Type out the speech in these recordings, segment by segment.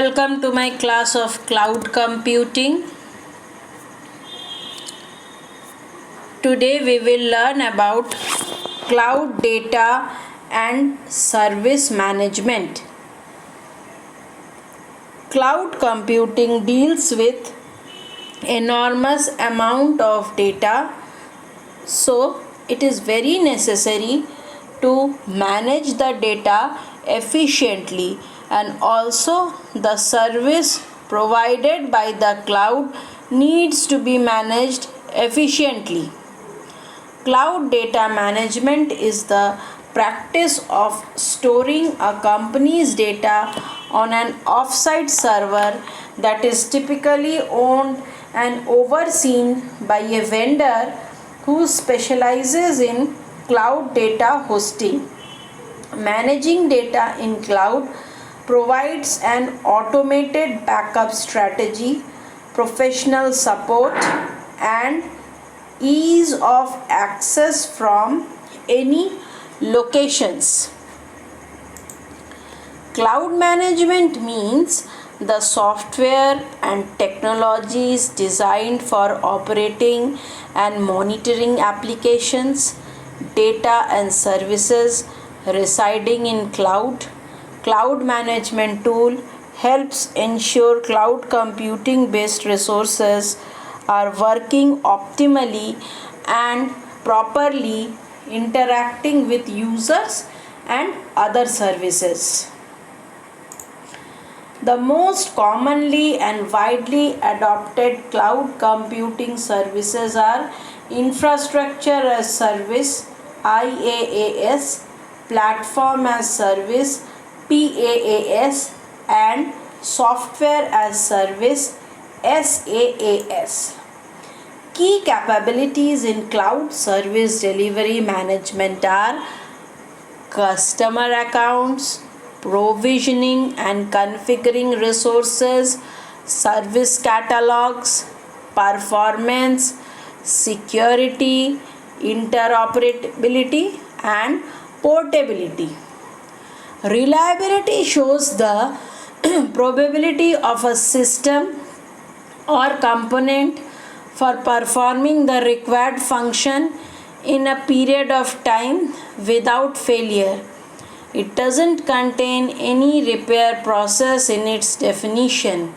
Welcome to my class of cloud computing. Today we will learn about cloud data and service management. Cloud computing deals with enormous amount of data, so it is very necessary to manage the data efficiently, and also the service provided by the cloud needs to be managed efficiently. Cloud data management is the practice of storing a company's data on an offsite server that is typically owned and overseen by a vendor who specializes in cloud data hosting. Managing data in cloud provides an automated backup strategy, professional support, and ease of access from any locations. Cloud management means the software and technologies designed for operating and monitoring applications, data and services residing in cloud. Cloud management tool helps ensure cloud computing based resources are working optimally and properly, interacting with users and other services. The most commonly and widely adopted cloud computing services are Infrastructure as Service IaaS, Platform as Service PaaS, and Software as Service SaaS. Key capabilities in cloud service delivery management are customer accounts, provisioning and configuring resources, service catalogs, performance, security, interoperability, and portability. Reliability shows the probability of a system or component for performing the required function in a period of time without failure. It doesn't contain any repair process in its definition.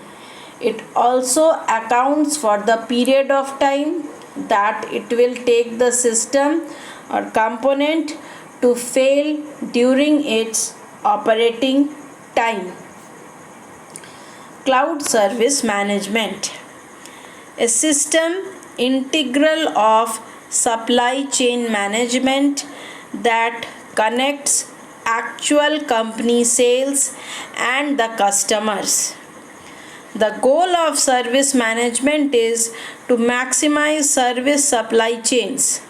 It also accounts for the period of time that it will take the system or component to fail during its operating time. Cloud service management, a system integral of supply chain management that connects actual company sales and the customers. The goal of service management is to maximize service supply chains.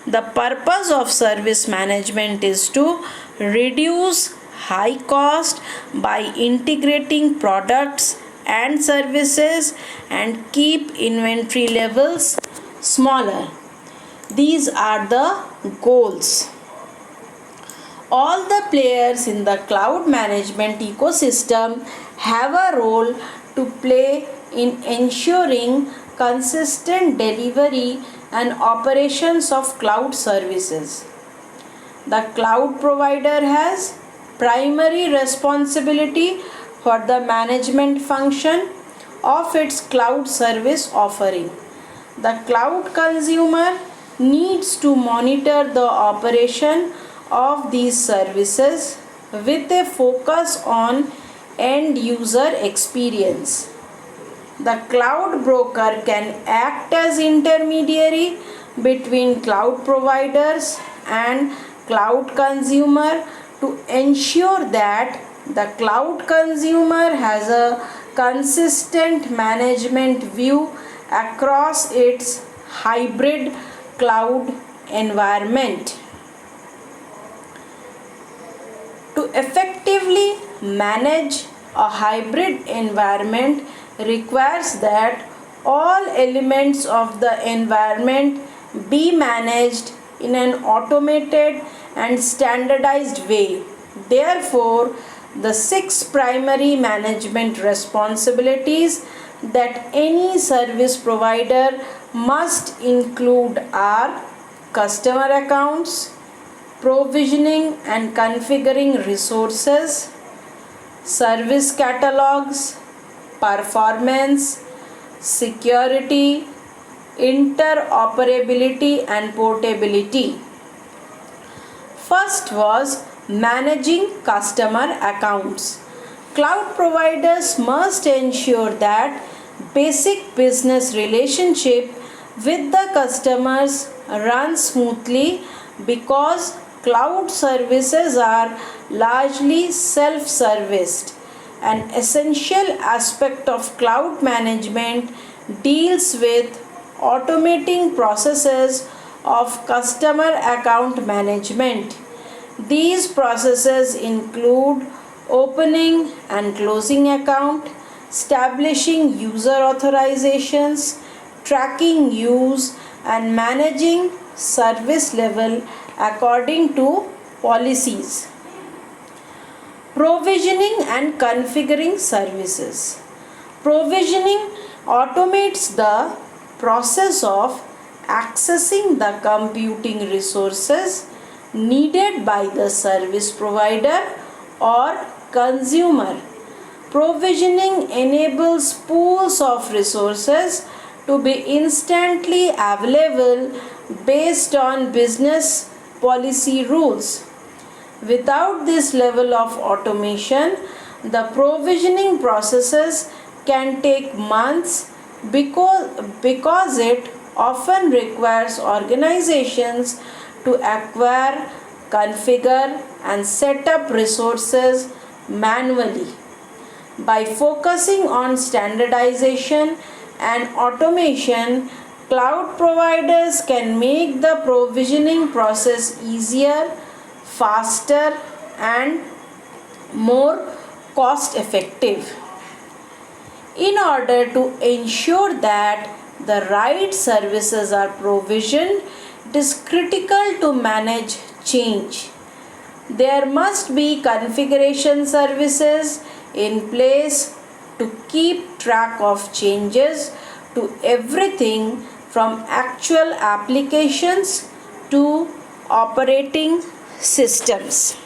The purpose of service management is to reduce high cost by integrating products and services and keep inventory levels smaller. These are the goals. All the players in the cloud management ecosystem have a role to play in ensuring consistent delivery and operations of cloud services. The cloud provider has primary responsibility for the management function of its cloud service offering. The cloud consumer needs to monitor the operation of these services with a focus on end user experience. The cloud broker can act as intermediary between cloud providers and cloud consumer to ensure that the cloud consumer has a consistent management view across its hybrid cloud environment. To effectively manage a hybrid environment requires that all elements of the environment be managed in an automated and standardized way. Therefore, The 6 primary management responsibilities that any service provider must include are customer accounts, provisioning and configuring resources, service catalogs, performance, security, interoperability and portability. First was managing customer accounts. Cloud providers must ensure that basic business relationship with the customers run smoothly because cloud services are largely self-serviced. An essential aspect of cloud management deals with automating processes of customer account management. These processes include opening and closing account, establishing user authorizations, tracking use and managing service level according to policies. Provisioning and configuring services. Provisioning automates the process of accessing the computing resources needed by the service provider or consumer. Provisioning enables pools of resources to be instantly available based on business policy rules. Without this level of automation, the provisioning processes can take months because it often requires organizations to acquire, configure, and set up resources manually. By focusing on standardization and automation, cloud providers can make the provisioning process easier, faster, and more cost effective. In order to ensure that the right services are provisioned, it is critical to manage change. There must be configuration services in place to keep track of changes to everything from actual applications to operating systems.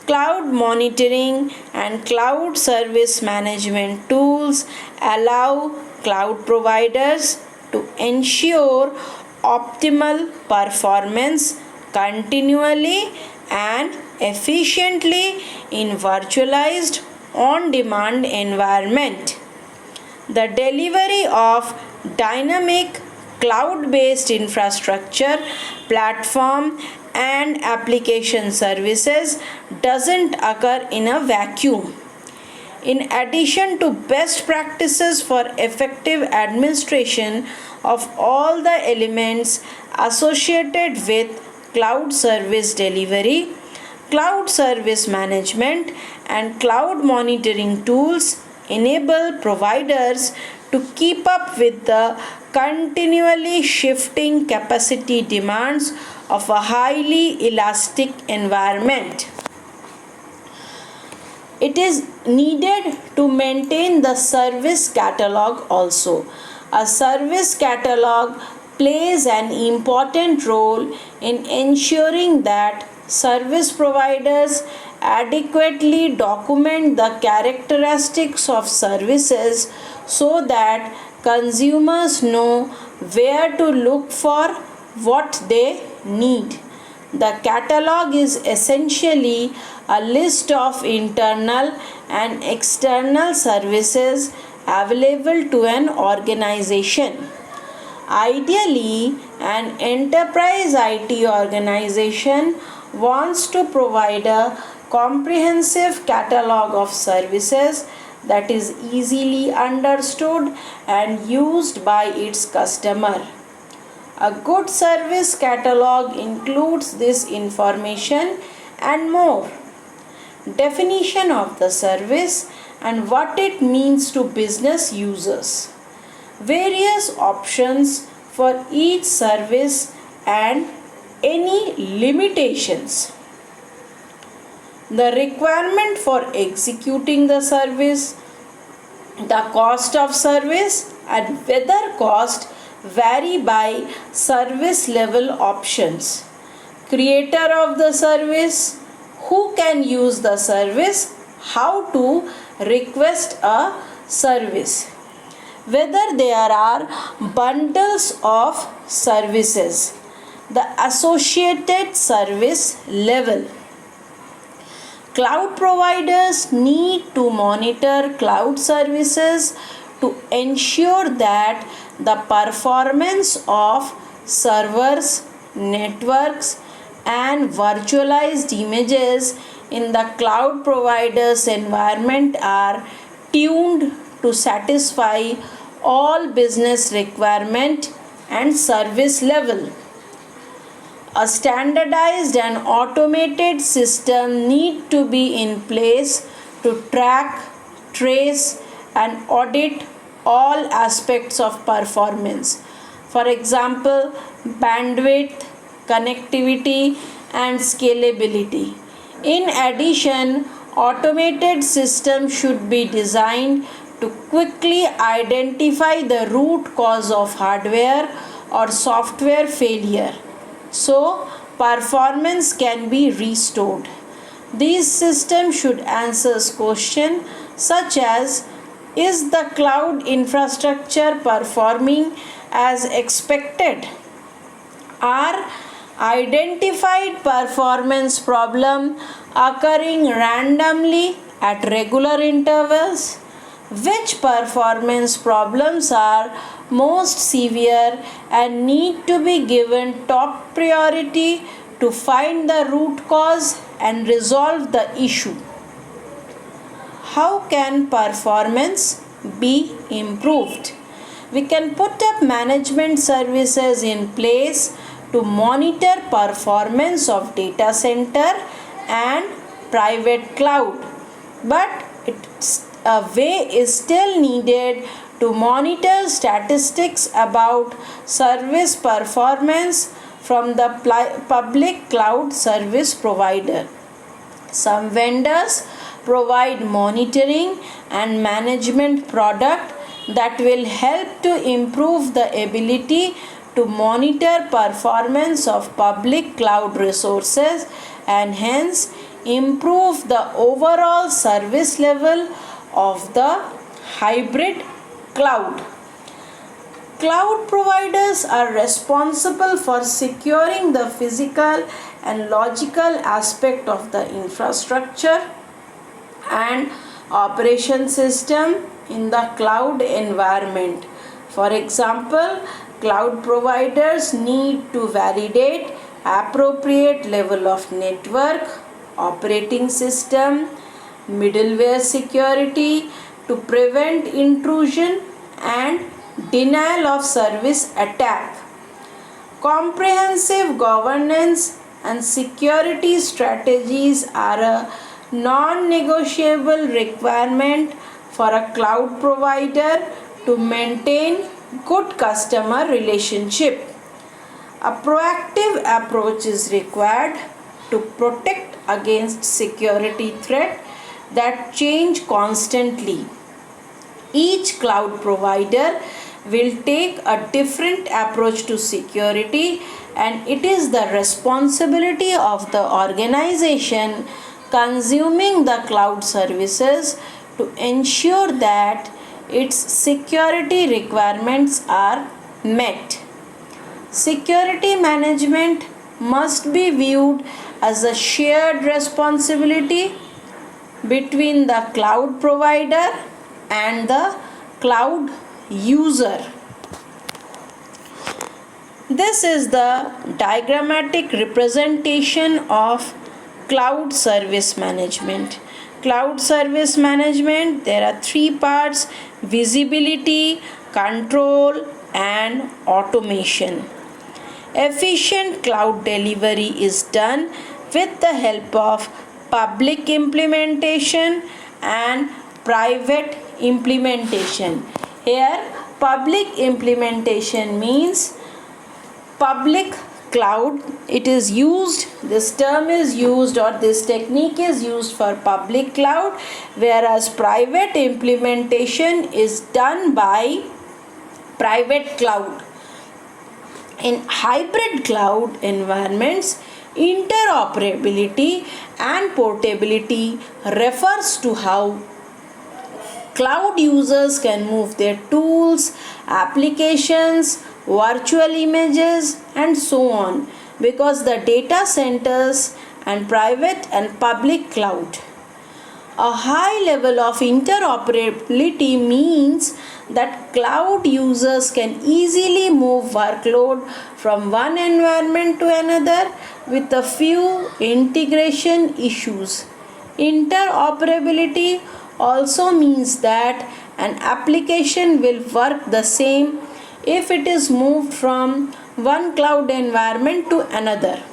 Cloud monitoring and cloud service management tools allow cloud providers to ensure optimal performance continually and efficiently in virtualized on-demand environment. The delivery of dynamic cloud-based infrastructure, platform and application services doesn't occur in a vacuum. In addition to best practices for effective administration of all the elements associated with cloud service delivery, cloud service management, and cloud monitoring tools enable providers to keep up with the continually shifting capacity demands of a highly elastic environment. It is needed to maintain the service catalog also. A service catalog plays an important role in ensuring that service providers adequately document the characteristics of services so that consumers know where to look for what they need. The catalog is essentially a list of internal and external services available to an organization. Ideally, an enterprise IT organization wants to provide a comprehensive catalog of services that is easily understood and used by its customer. A good service catalog includes this information and more. Definition of the service and what it means to business users. Various options for each service and any limitations. the requirement for executing the service, the cost of service, and whether cost vary by service level options, creator of the service, who can use the service, how to request a service, whether there are bundles of services, the associated service level. Cloud providers need to monitor cloud services to ensure that the performance of servers, networks, and virtualized images in the cloud provider's environment are tuned to satisfy all business requirement and service level. A standardized and automated system need to be in place to track, trace, and audit all aspects of performance. For example, bandwidth, connectivity, and scalability. In addition, automated systems should be designed to quickly identify the root cause of hardware or software failure so performance can be restored. These systems should answer questions such as, is the cloud infrastructure performing as expected? Are identified performance problems occurring randomly at regular intervals? Which performance problems are most severe and need to be given top priority to find the root cause and resolve the issue? How can performance be improved? We can put up management services in place to monitor performance of data center and private cloud, but a way is still needed to monitor statistics about service performance from the public cloud service provider. Some vendors provide monitoring and management product that will help to improve the ability to monitor performance of public cloud resources and hence improve the overall service level of the hybrid cloud. Cloud providers are responsible for securing the physical and logical aspect of the infrastructure and operation system in the cloud environment. For example, cloud providers need to validate appropriate level of network, operating system, middleware security to prevent intrusion and denial of service attack. Comprehensive governance and security strategies are a non-negotiable requirement for a cloud provider to maintain good customer relationship. A proactive approach is required to protect against security threat that change constantly. Each cloud provider will take a different approach to security, and it is the responsibility of the organization consuming the cloud services to ensure that its security requirements are met. Security management must be viewed as a shared responsibility between the cloud provider and the cloud user. This is the diagrammatic representation of cloud service management. Cloud service management, there are three parts: visibility, control, and automation. Efficient cloud delivery is done with the help of public implementation and private implementation. Here, public implementation means public cloud, it is used, this term is used, or this technique is used for public cloud, whereas private implementation is done by private cloud. In hybrid cloud environments, interoperability and portability refers to how cloud users can move their tools, applications, virtual images, and so on, because the data centers and private and public cloud. A high level of interoperability means that cloud users can easily move workload from one environment to another with a few integration issues. Interoperability also means that an application will work the same if it is moved from one cloud environment to another.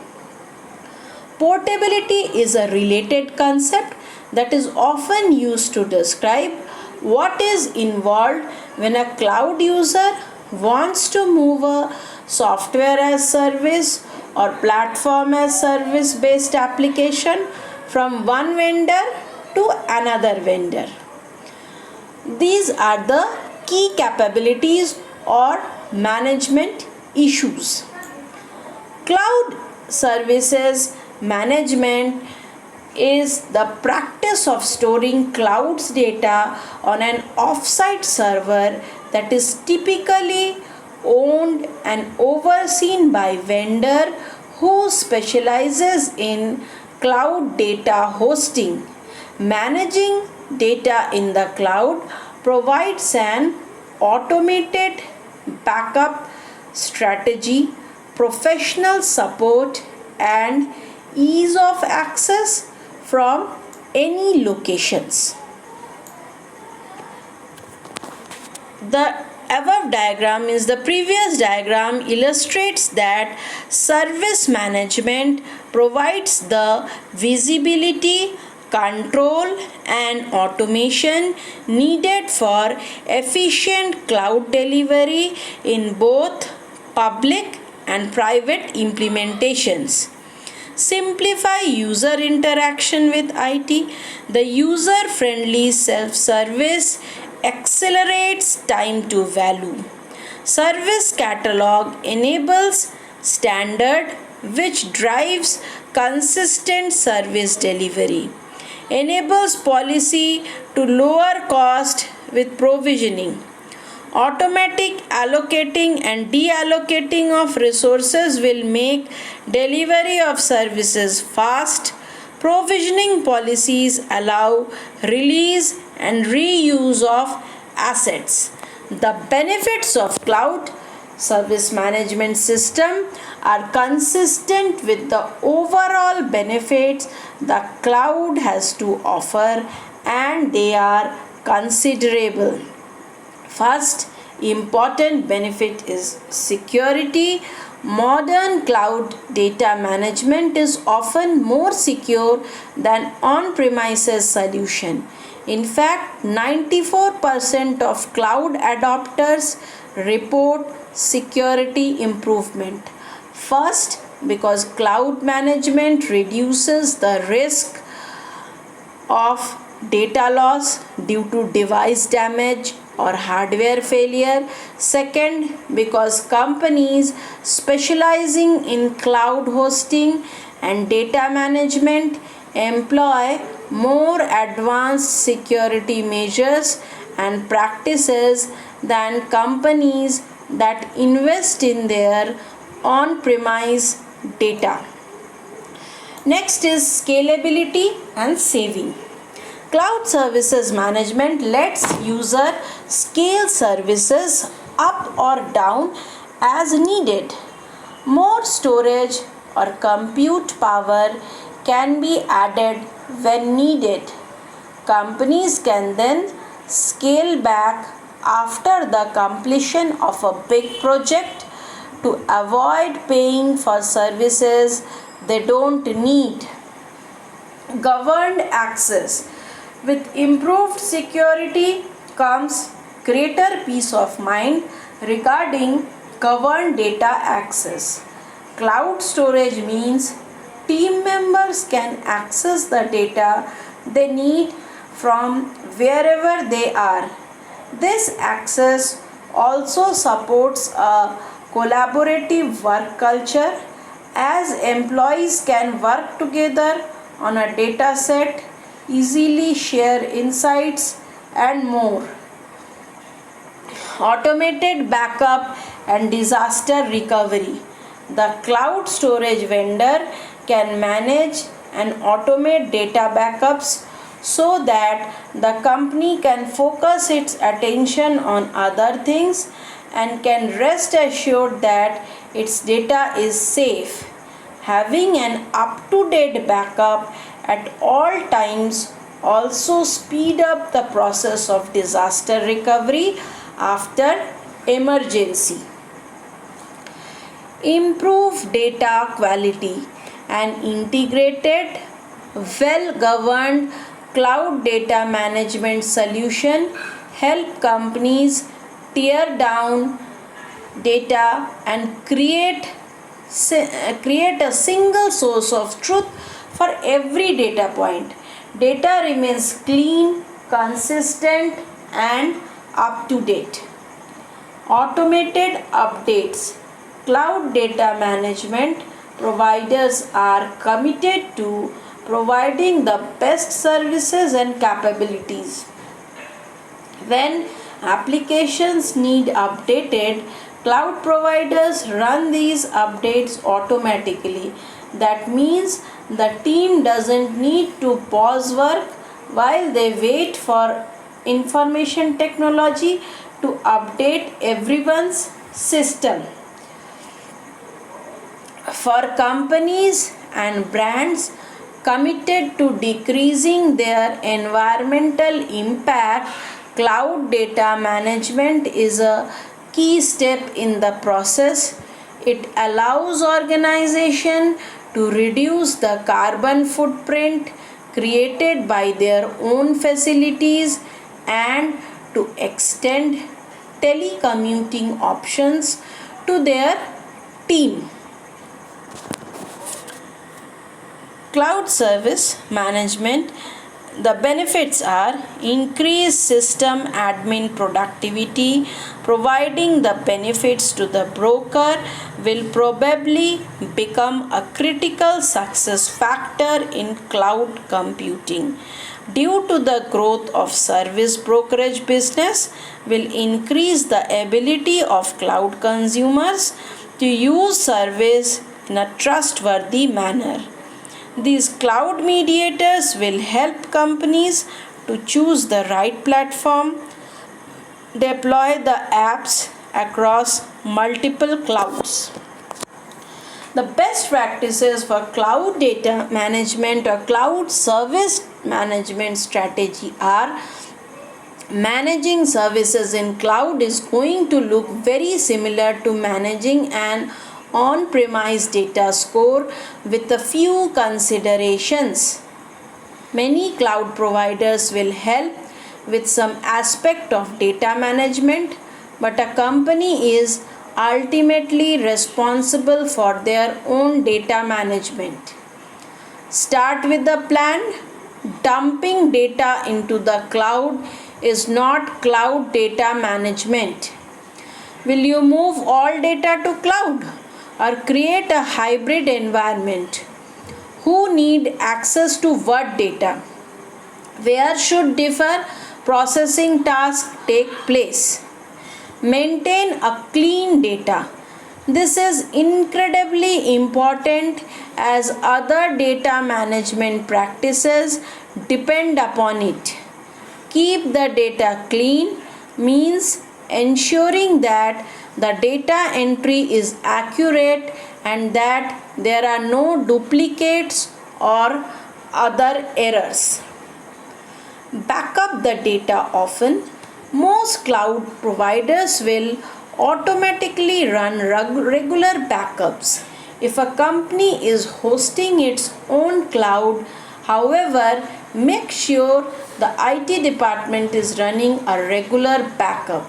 Portability is a related concept that is often used to describe what is involved when a cloud user wants to move a software as service or platform as service based application from one vendor to another vendor. These are the key capabilities or management issues. Cloud services management is the practice of storing cloud's data on an offsite server that is typically owned and overseen by vendor who specializes in cloud data hosting. Managing data in the cloud provides an automated backup strategy, professional support, and ease of access from any locations. The above diagram is the previous diagram illustrates that service management provides the visibility, control, and automation needed for efficient cloud delivery in both public and private implementations. Simplify user interaction with IT. The user-friendly self-service accelerates time to value. Service catalog enables standard which drives consistent service delivery. Enables policy to lower cost with provisioning. Automatic allocating and deallocating of resources will make delivery of services fast. Provisioning policies allow release and reuse of assets. The benefits of cloud service management system are consistent with the overall benefits the cloud has to offer, and they are considerable. First important benefit is security. Modern cloud data management is often more secure than on-premises solution. In fact, 94% of cloud adopters report security improvement. First, because cloud management reduces the risk of data loss due to device damage or hardware failure. Second, because companies specializing in cloud hosting and data management employ more advanced security measures and practices than companies that invest in their on-premise data. Next is scalability and saving. Cloud services management lets user scale services up or down as needed. More storage or compute power can be added when needed. Companies can then scale back after the completion of a big project to avoid paying for services they don't need. Governed access. With improved security comes greater peace of mind regarding governed data access. Cloud storage means team members can access the data they need from wherever they are. This access also supports a collaborative work culture as employees can work together on a data set, easily share insights, and more. Automated backup and disaster recovery. The cloud storage vendor can manage and automate data backups so that the company can focus its attention on other things and can rest assured that its data is safe. Having an up to date backup at all times also speed up the process of disaster recovery after emergency. Improve data quality. An integrated, well governed cloud data management solution help companies tear down data and create a single source of truth for every data point. Data remains clean, consistent, and up to date. Automated updates. Cloud data management providers are committed to providing the best services and capabilities. When applications need updated, cloud providers run these updates automatically. That means the team doesn't need to pause work while they wait for information technology to update everyone's system. For companies and brands committed to decreasing their environmental impact, cloud data management is a key step in the process. It allows organization to reduce the carbon footprint created by their own facilities and to extend telecommuting options to their team. Cloud service management, the benefits are increased system admin productivity. Providing the benefits to the broker will probably become a critical success factor in cloud computing. Due to the growth of service brokerage business will increase the ability of cloud consumers to use service in a trustworthy manner. These cloud mediators will help companies to choose the right platform, deploy the apps across multiple clouds. The best practices for cloud data management or cloud service management strategy are: managing services in cloud is going to look very similar to managing an on-premise data store with a few considerations. Many cloud providers will help with some aspect of data management, but a company is ultimately responsible for their own data management. Start with the plan. Dumping data into the cloud is not cloud data management. Will you move all data to cloud or create a hybrid environment? Who need access to what data? Where should differ processing tasks take place? Maintain a clean data. This is incredibly important as other data management practices depend upon it. Keep the data clean means ensuring that the data entry is accurate and that there are no duplicates or other errors. Back up the data often. Most cloud providers will automatically run regular backups. If a company is hosting its own cloud, however, make sure the IT department is running a regular backup.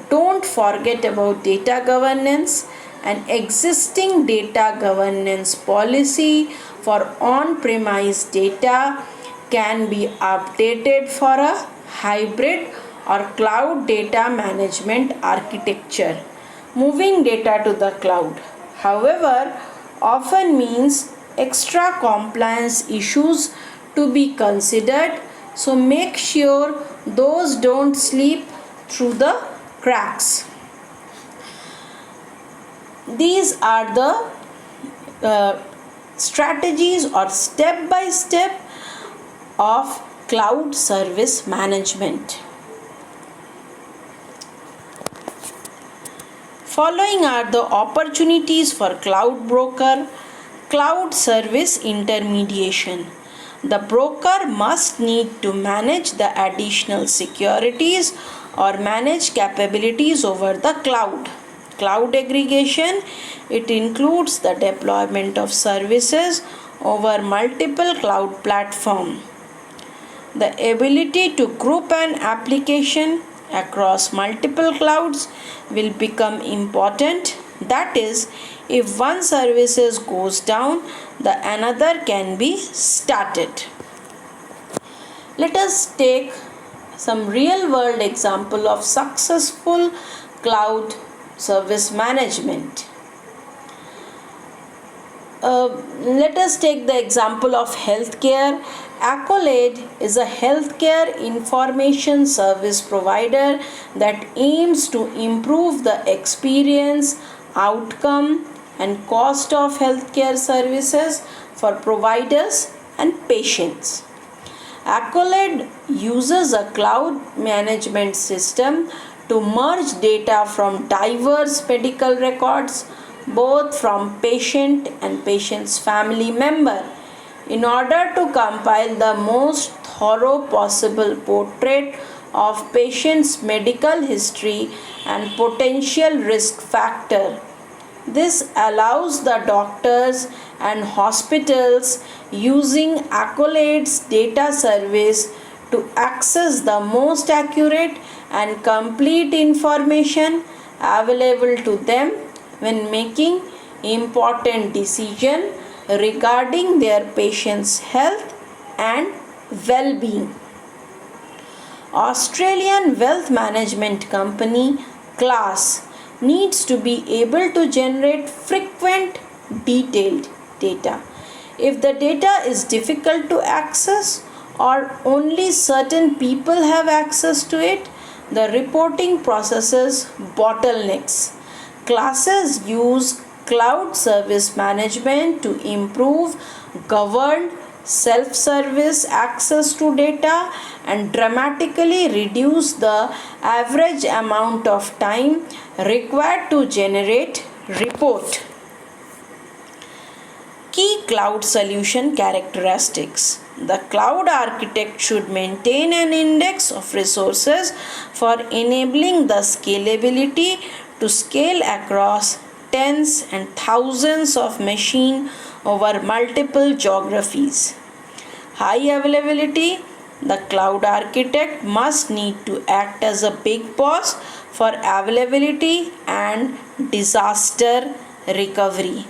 Don't forget about data governance. an existing data governance policy for on-premise data can be updated for a hybrid or cloud data management architecture. Moving data to the cloud, however, often means extra compliance issues to be considered, so make sure those don't slip through the cracks. These are the strategies or step by step of cloud service management. Following are the opportunities for cloud broker, cloud service intermediation. The broker must need to manage the additional securities or manage capabilities over the cloud. Cloud aggregation, it includes the deployment of services over multiple cloud platforms. The ability to group an application across multiple clouds will become important. That is, if one services goes down, the another can be started. Let us take some real world example of successful cloud service management. Let us take the example of healthcare. Accolade is a healthcare information service provider that aims to improve the experience, outcome, and cost of healthcare services for providers and patients. Accolade uses a cloud management system to merge data from diverse medical records, both from patient and patient's family member, in order to compile the most thorough possible portrait of patient's medical history and potential risk factor. This allows the doctors and hospitals using Accolade's data service to access the most accurate and complete information available to them when making important decisions regarding their patient's health and well-being. Australian wealth management company Class needs to be able to generate frequent detailed data. If the data is difficult to access or only certain people have access to it, the reporting processes bottlenecks. Classes use cloud service management to improve governed self-service access to data and dramatically reduce the average amount of time required to generate report. Key cloud solution characteristics. The cloud architect should maintain an index of resources for enabling the scalability to scale across tens and thousands of machines over multiple geographies. High availability. The cloud architect must need to act as a big boss for availability and disaster recovery.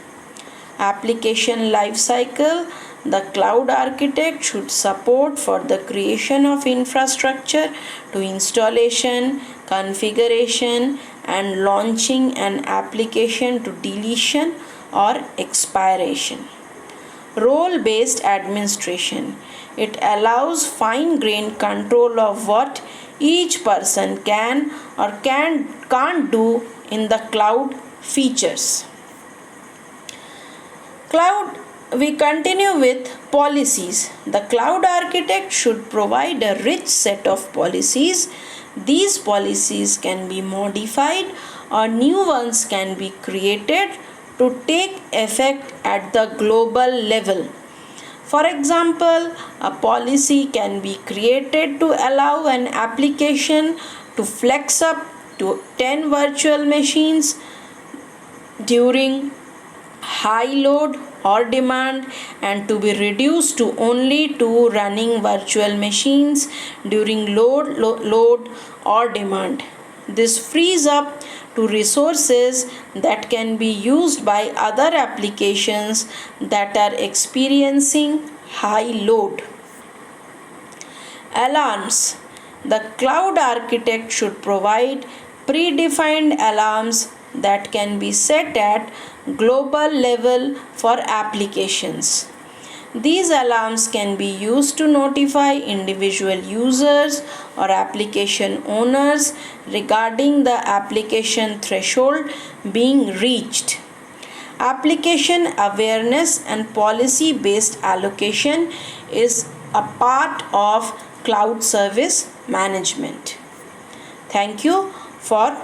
Application lifecycle. The cloud architect should support for the creation of infrastructure to installation, configuration, and launching an application to deletion or expiration. Role-based administration. It allows fine-grained control of what each person can or can't do in the cloud features. We continue with policies. The cloud architect should provide a rich set of policies. These policies can be modified or new ones can be created to take effect at the global level. For example, a policy can be created to allow an application to flex up to 10 virtual machines during high load or demand and to be reduced to only 2 running virtual machines during load or demand. This frees up to resources that can be used by other applications that are experiencing high load. Alarms. The cloud architect should provide predefined alarms that can be set at global level for applications. These alarms can be used to notify individual users or application owners regarding the application threshold being reached. Application awareness and policy based allocation is a part of cloud service management. Thank you for